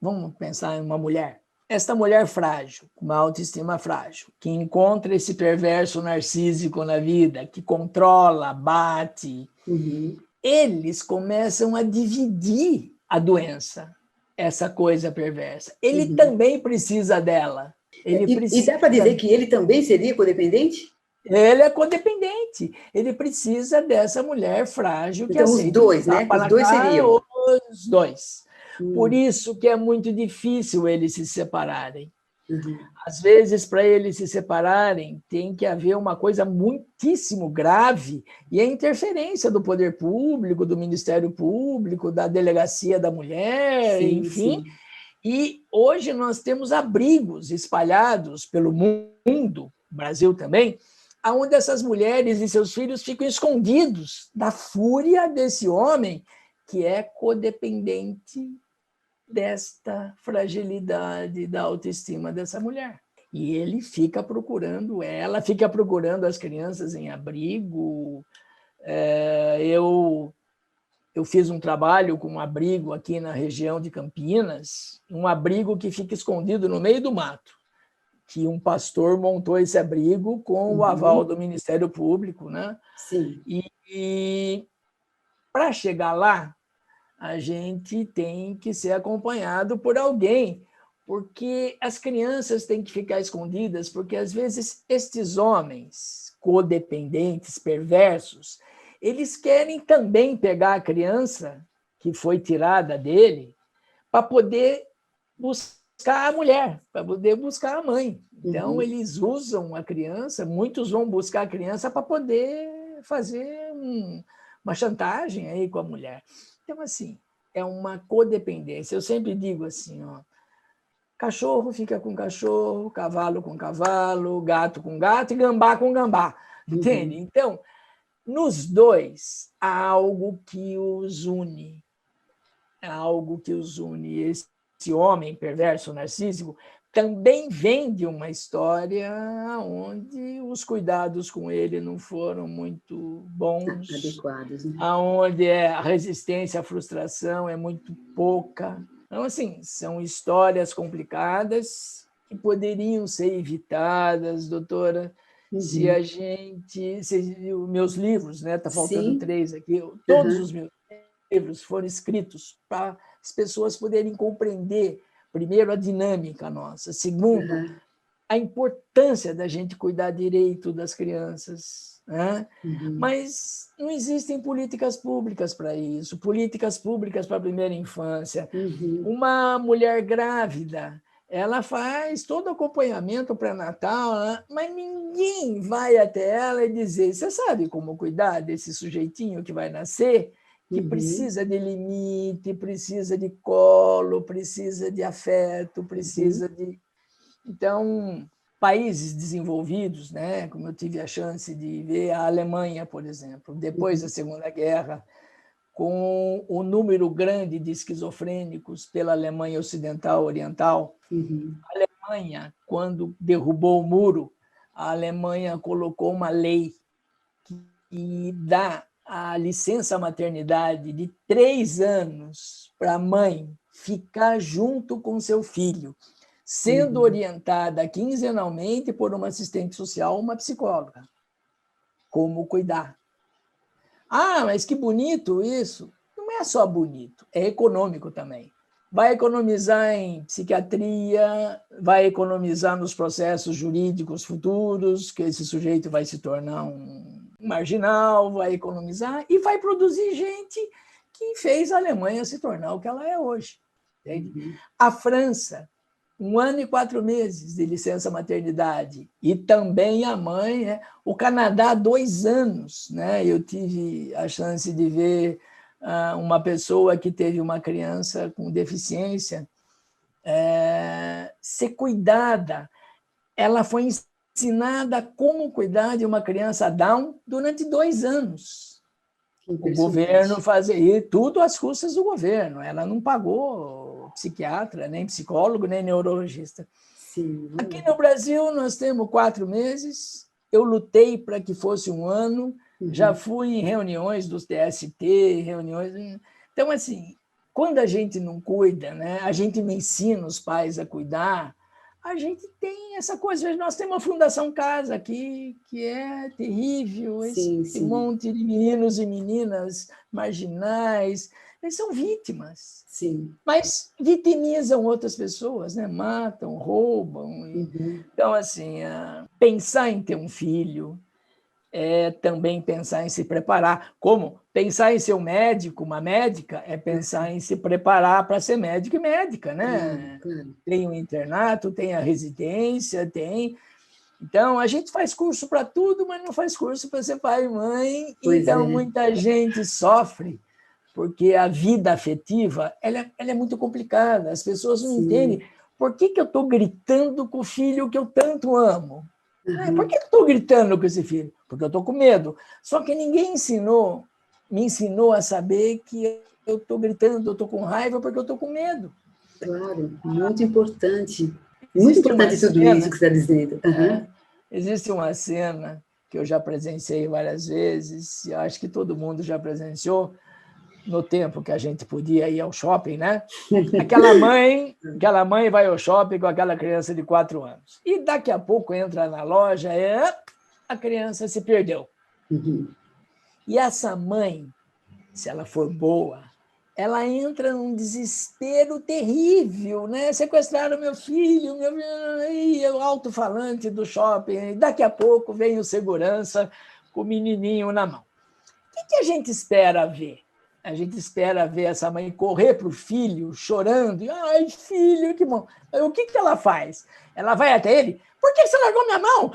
vamos pensar em uma mulher. Esta mulher frágil, com uma autoestima frágil, que encontra esse perverso narcísico na vida, que controla, bate, Uhum. eles começam a dividir a doença, essa coisa perversa. Ele Uhum. também precisa dela. Ele E precisa. dá para dizer que ele também seria codependente? Ele é codependente. Ele precisa dessa mulher frágil que Então, os aceita um dois, né? tapa Os na dois cara, seriam. os dois. Por Hum. isso que é muito difícil eles se separarem. Uhum. Às vezes, para eles se separarem, tem que haver uma coisa muitíssimo grave, e a interferência do poder público, do Ministério Público, da Delegacia da Mulher, Sim, enfim. sim. E hoje nós temos abrigos espalhados pelo mundo, Brasil também, onde essas mulheres e seus filhos ficam escondidos da fúria desse homem que é codependente desta fragilidade da autoestima dessa mulher. E ele fica procurando ela, fica procurando as crianças em abrigo. Eu fiz um trabalho com um abrigo aqui na região de Campinas, um abrigo que fica escondido no meio do mato, que um pastor montou esse abrigo com o aval do Ministério Público, né? Sim. E para chegar lá, a gente tem que ser acompanhado por alguém, porque as crianças têm que ficar escondidas, porque às vezes estes homens codependentes, perversos, eles querem também pegar a criança que foi tirada dele para poder buscar a mulher, para poder buscar a mãe. Então, eles usam a criança, muitos vão buscar a criança para poder fazer uma chantagem aí com a mulher. Então, assim, é uma codependência. Eu sempre digo assim, ó, cachorro fica com cachorro, cavalo com cavalo, gato com gato e gambá com gambá. Entende? Então, nos dois, há algo que os une. Há algo que os une. Esse homem perverso, narcísico, também vem de uma história onde os cuidados com ele não foram muito bons, Adequados, né? onde a resistência à frustração é muito pouca. Então, assim, são histórias complicadas que poderiam ser evitadas, doutora, se a gente... os meus livros, né? Está faltando Sim. 3 aqui. Todos os meus livros foram escritos para as pessoas poderem compreender, primeiro, a dinâmica nossa, segundo, a importância da gente cuidar direito das crianças, né? Mas não existem políticas públicas para isso, políticas públicas para a primeira infância. Uma mulher grávida, ela faz todo o acompanhamento pré-natal, né? Mas ninguém vai até ela e dizer, você sabe como cuidar desse sujeitinho que vai nascer? Que precisa de limite, precisa de colo, precisa de afeto, precisa de... Então, países desenvolvidos, né, como eu tive a chance de ver a Alemanha, por exemplo, depois da Segunda Guerra, com o número grande de esquizofrênicos pela Alemanha Ocidental Oriental, a Alemanha, quando derrubou o muro, a Alemanha colocou uma lei que dá a licença maternidade de 3 anos para a mãe ficar junto com seu filho, sendo orientada quinzenalmente por uma assistente social ou uma psicóloga. Como cuidar. Ah, mas que bonito isso. Não é só bonito, é econômico também. Vai economizar em psiquiatria, vai economizar nos processos jurídicos futuros, que esse sujeito vai se tornar um marginal, vai economizar e vai produzir gente que fez a Alemanha se tornar o que ela é hoje. Entende? A França, 1 ano e 4 meses de licença maternidade, e também a mãe, né? O Canadá, 2 anos. Né? Eu tive a chance de ver uma pessoa que teve uma criança com deficiência ser cuidada. ela foi ensinada como cuidar de uma criança Down durante 2 anos. O governo fazia, e tudo às custas do governo. Ela não pagou psiquiatra, nem psicólogo, nem neurologista. Sim. Aqui no Brasil, nós temos 4 meses. Eu lutei para que fosse 1 ano. Já fui em reuniões dos TST, reuniões... Então, assim, quando a gente não cuida, né, a gente não ensina os pais a cuidar, a gente tem essa coisa. Nós temos uma Fundação Casa aqui, que é terrível, esse monte de meninos e meninas marginais, eles são vítimas. Sim. Mas vitimizam outras pessoas, né? Matam, roubam. Então, assim, pensar em ter um filho é também pensar em se preparar. Como pensar em ser um médico, uma médica, é pensar em se preparar para ser médico e médica, né? Tem o internato, tem a residência, tem... Então, a gente faz curso para tudo, mas não faz curso para ser pai e mãe. Então, muita gente sofre, porque a vida afetiva ela é muito complicada. As pessoas não entendem. Por que eu estou gritando com o filho que eu tanto amo? Por que eu estou gritando com esse filho? Porque eu estou com medo. Só que ninguém me ensinou a saber que eu estou gritando, eu estou com raiva porque eu estou com medo. Claro, muito importante. Muito importante tudo isso que você está dizendo. Existe uma cena que eu já presenciei várias vezes, e acho que todo mundo já presenciou, no tempo que a gente podia ir ao shopping, né? Aquela mãe vai ao shopping com aquela criança de 4 anos. E daqui a pouco entra na loja e a criança se perdeu. E essa mãe, se ela for boa, ela entra num desespero terrível, né? Sequestraram meu filho, e o alto-falante do shopping. E daqui a pouco vem o segurança com o menininho na mão. O que a gente espera ver? A gente espera ver essa mãe correr para o filho, chorando. Ai, filho, que bom. O que ela faz? Ela vai até ele. Por que você largou minha mão?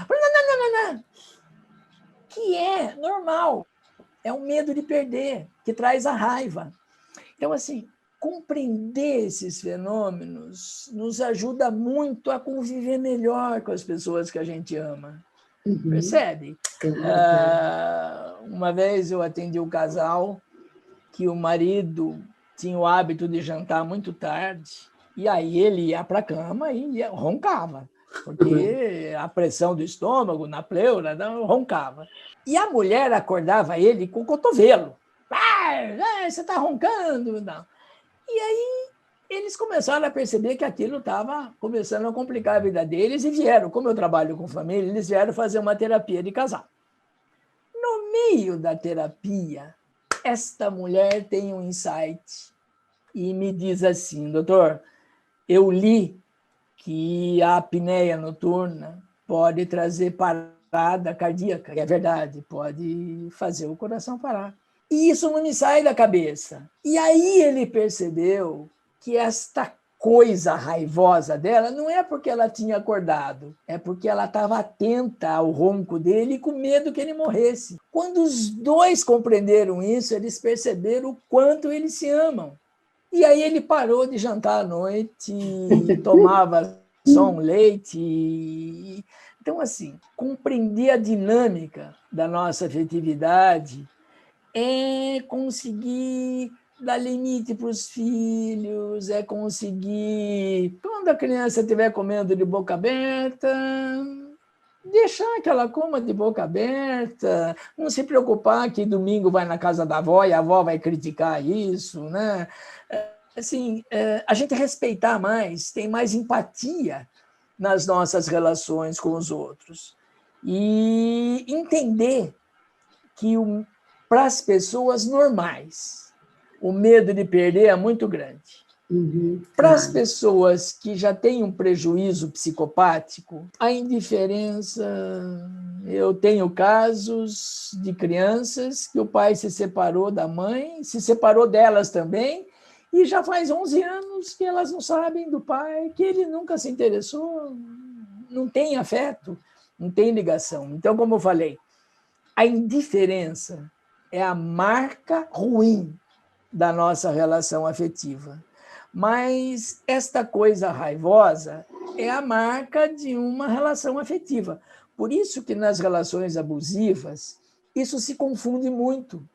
Não. Que é normal. É o medo de perder, que traz a raiva. Então, assim, compreender esses fenômenos nos ajuda muito a conviver melhor com as pessoas que a gente ama. Percebe? Uma vez eu atendi um casal que o marido tinha o hábito de jantar muito tarde, e aí ele ia para a cama e roncava, porque a pressão do estômago, na pleura, roncava. E a mulher acordava ele com o cotovelo. Você está roncando? Não. E aí eles começaram a perceber que aquilo estava começando a complicar a vida deles e vieram, como eu trabalho com família, eles vieram fazer uma terapia de casal. No meio da terapia, esta mulher tem um insight e me diz assim: doutor, eu li que a apneia noturna pode trazer parada cardíaca, e é verdade, pode fazer o coração parar. E isso não me sai da cabeça. E aí ele percebeu que esta coisa raivosa dela não é porque ela tinha acordado, é porque ela estava atenta ao ronco dele e com medo que ele morresse. Quando os dois compreenderam isso, eles perceberam o quanto eles se amam. E aí ele parou de jantar à noite, tomava só um leite. Então, assim, compreender a dinâmica da nossa afetividade é conseguir dar limite para os filhos, é conseguir, quando a criança estiver comendo de boca aberta, deixar que ela coma de boca aberta, não se preocupar que domingo vai na casa da avó e a avó vai criticar isso, né? Assim, a gente respeitar mais, tem mais empatia nas nossas relações com os outros e entender que para as pessoas normais, o medo de perder é muito grande. Para as pessoas que já têm um prejuízo psicopático, a indiferença... Eu tenho casos de crianças que o pai se separou da mãe, se separou delas também, e já faz 11 anos que elas não sabem do pai, que ele nunca se interessou, não tem afeto, não tem ligação. Então, como eu falei, a indiferença é a marca ruim da nossa relação afetiva. Mas esta coisa raivosa é a marca de uma relação afetiva. Por isso que nas relações abusivas, isso se confunde muito,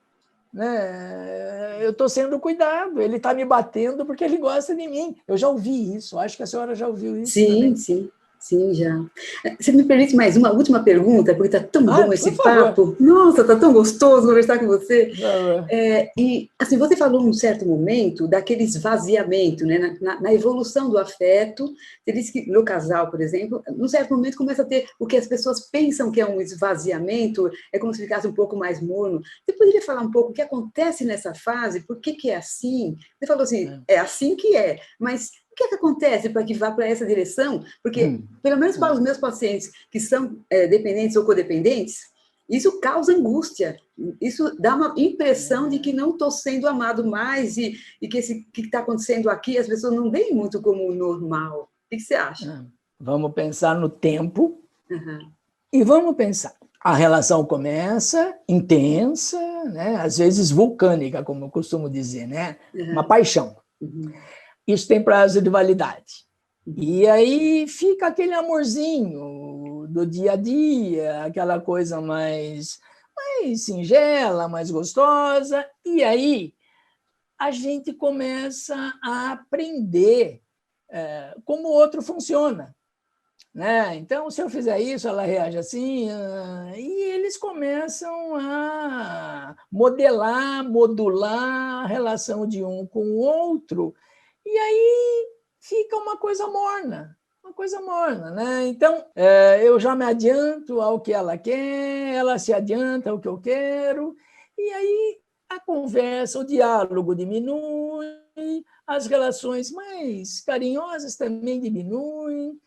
né? Eu estou sendo cuidado, ele está me batendo porque ele gosta de mim. Eu já ouvi isso, acho que a senhora já ouviu isso Sim, também. sim, sim, já. Você me permite mais uma última pergunta, porque está tão bom Por esse favor. papo. Nossa, está tão gostoso conversar com você. Por favor. E, assim, você falou num certo momento daquele esvaziamento, né? Na evolução do afeto, você disse que no casal, por exemplo, num certo momento começa a ter o que as pessoas pensam que é um esvaziamento, é como se ficasse um pouco mais morno. Você poderia falar um pouco o que acontece nessa fase? Por que que é assim? Você falou assim, é assim que é, mas o que é que acontece para que vá para essa direção? Porque, pelo menos para os meus pacientes que são dependentes ou codependentes, isso causa angústia, isso dá uma impressão de que não estou sendo amado mais e que o que está acontecendo aqui as pessoas não veem muito como normal. O que você acha? Vamos pensar no tempo Uhum. e vamos pensar. A relação começa intensa, né? Às vezes vulcânica, como eu costumo dizer, né? Uma paixão. Uhum. Isso tem prazo de validade. Uhum. E aí fica aquele amorzinho do dia a dia, aquela coisa mais singela, mais gostosa. E aí a gente começa a aprender como o outro funciona, né? Então, se eu fizer isso, ela reage assim, e eles começam a modular a relação de um com o outro, e aí fica uma coisa morna, né? Então, eu já me adianto ao que ela quer, ela se adianta ao que eu quero, e aí a conversa, o diálogo diminui, as relações mais carinhosas também diminuem.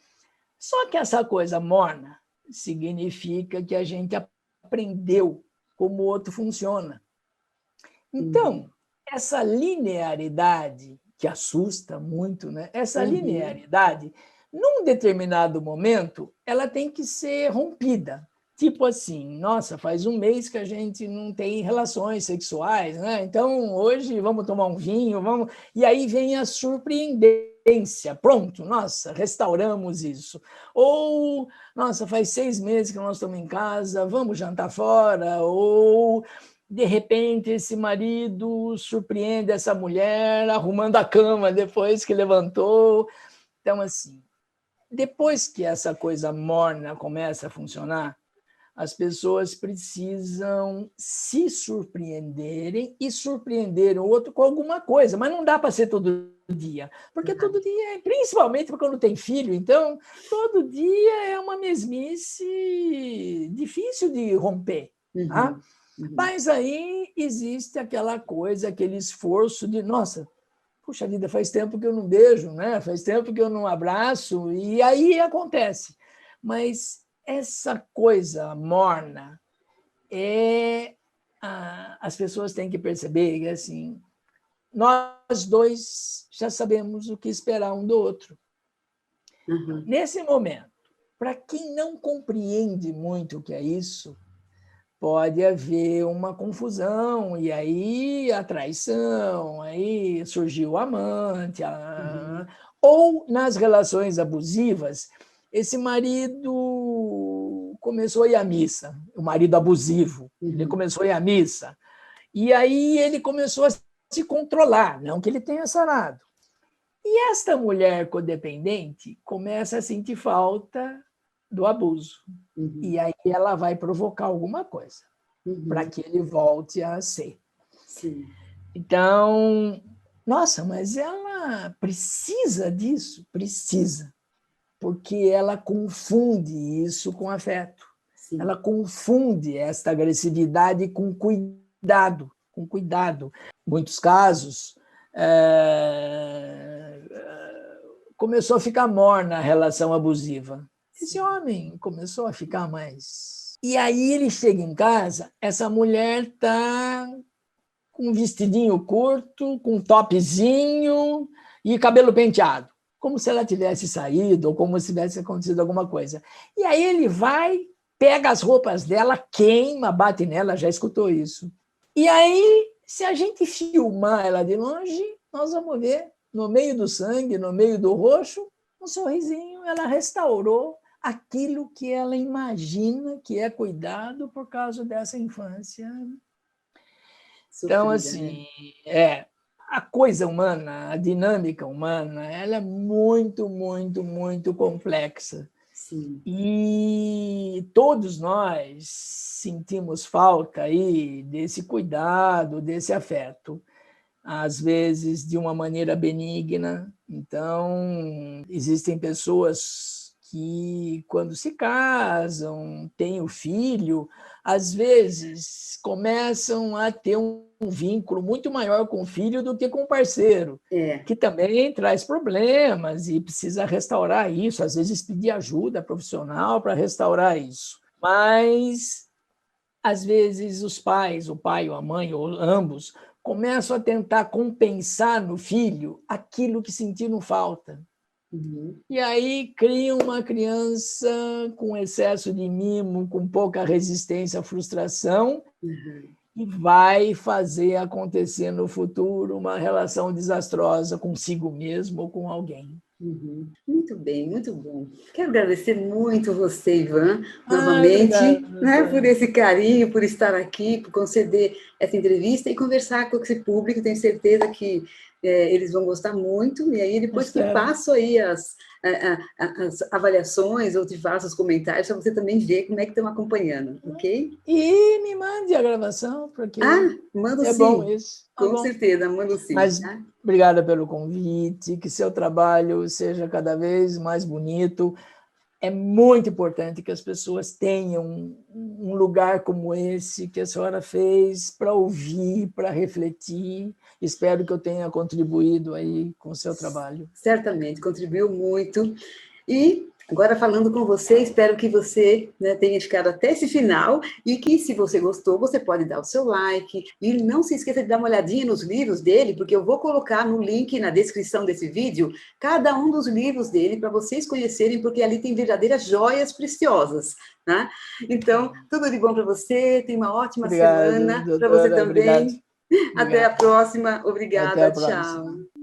Só que essa coisa morna significa que a gente aprendeu como o outro funciona. Então, essa linearidade, que assusta muito, né? Essa linearidade, num determinado momento, ela tem que ser rompida. Tipo assim, nossa, faz um mês que a gente não tem relações sexuais, né? Então, hoje vamos tomar um vinho, vamos... E aí vem a surpreendência. Pronto, nossa, restauramos isso. Ou, nossa, faz 6 meses que nós estamos em casa, vamos jantar fora. Ou, de repente, esse marido surpreende essa mulher arrumando a cama depois que levantou. Então, assim, depois que essa coisa morna começa a funcionar, as pessoas precisam se surpreenderem e surpreender o outro com alguma coisa, mas não dá para ser todo dia, porque todo dia, principalmente quando tem filho, então, todo dia é uma mesmice difícil de romper, tá? Mas aí existe aquela coisa, aquele esforço de, nossa, puxa vida, faz tempo que eu não beijo, né? Faz tempo que eu não abraço, e aí acontece. Mas essa coisa morna as pessoas têm que perceber que assim, nós dois já sabemos o que esperar um do outro. Nesse momento, para quem não compreende muito o que é isso, pode haver uma confusão, e aí a traição, aí surgiu o amante, ou nas relações abusivas, esse marido começou a ir à missa, o marido abusivo, ele começou a ir à missa, e aí ele começou a se controlar, não que ele tenha sarado. E esta mulher codependente começa a sentir falta do abuso. E aí ela vai provocar alguma coisa para que ele volte a ser. Sim. Então, nossa, mas ela precisa disso? Precisa. Porque ela confunde isso com afeto. Sim. Ela confunde esta agressividade com cuidado. Com cuidado. Em muitos casos, começou a ficar morna a relação abusiva. Esse homem começou a ficar mais... E aí ele chega em casa, essa mulher está com um vestidinho curto, com um topzinho e cabelo penteado, como se ela tivesse saído ou como se tivesse acontecido alguma coisa. E aí ele vai, pega as roupas dela, queima, bate nela, já escutou isso. E aí, se a gente filmar ela de longe, nós vamos ver, no meio do sangue, no meio do roxo, um sorrisinho, ela restaurou aquilo que ela imagina que é cuidado por causa dessa infância. Então, assim, a coisa humana, a dinâmica humana, ela é muito, muito, muito complexa. Sim. E todos nós sentimos falta aí desse cuidado, desse afeto, às vezes de uma maneira benigna. Então, existem pessoas que, quando se casam, têm o filho, às vezes começam a ter um vínculo muito maior com o filho do que com o parceiro, que também traz problemas e precisa restaurar isso, às vezes pedir ajuda profissional para restaurar isso. Mas, às vezes, os pais, o pai ou a mãe, ou ambos, começam a tentar compensar no filho aquilo que sentiram falta. Uhum. E aí criam uma criança com excesso de mimo, com pouca resistência à frustração, e vai fazer acontecer no futuro uma relação desastrosa consigo mesmo ou com alguém. Uhum. Muito bem, muito bom. Quero agradecer muito você, Ivan, novamente, Obrigado, por esse carinho, por estar aqui, por conceder essa entrevista e conversar com esse público. Tenho certeza que eles vão gostar muito. E aí, depois que passo aí as avaliações ou te faço os comentários, para você também ver como é que estão acompanhando, ok? E me mande a gravação, porque mando sim. Bom isso. Com certeza, mando sim. Mas obrigada pelo convite, que seu trabalho seja cada vez mais bonito. É muito importante que as pessoas tenham um lugar como esse que a senhora fez para ouvir, para refletir. Espero que eu tenha contribuído aí com o seu trabalho. Certamente, contribuiu muito. E agora falando com você, espero que você tenha ficado até esse final e que, se você gostou, você pode dar o seu like e não se esqueça de dar uma olhadinha nos livros dele, porque eu vou colocar no link na descrição desse vídeo cada um dos livros dele para vocês conhecerem, porque ali tem verdadeiras joias preciosas. Né? Então, tudo de bom para você, tenha uma ótima semana para você também. Obrigado. Até a próxima. Obrigada. Até a próxima. Tchau.